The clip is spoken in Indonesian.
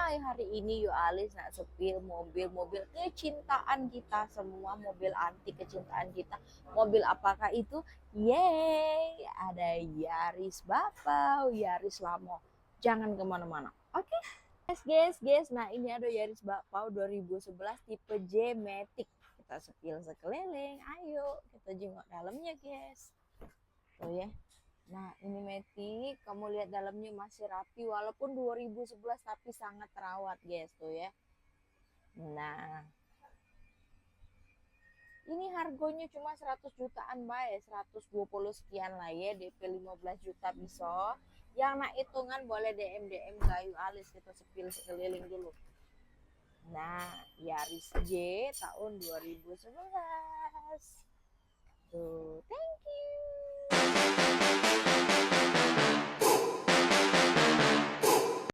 mulai hari ini yuk Alis nak sepil mobil-mobil kecintaan kita semua, mobil antik kecintaan kita. Mobil apakah itu? Yeay, ada Yaris Bapau, Yaris Lamo. Jangan kemana-mana. Oke, guys. Nah ini ada Yaris Bapau 2011 tipe J Matic. Kita sepil sekeliling. Ayo kita jenguk dalamnya guys. Tuh ya. Nah ini Matic, kamu lihat dalamnya masih rapi walaupun 2011 tapi sangat terawat guys tuh ya. Nah ini harganya cuma 100 jutaan bae, 120 sekian lah ya, DP 15 juta bisa. Yang nak hitungan boleh DM Gayu Alis, kita sepil sekeliling dulu. Nah Yaris J tahun 2011 tuh, thank you.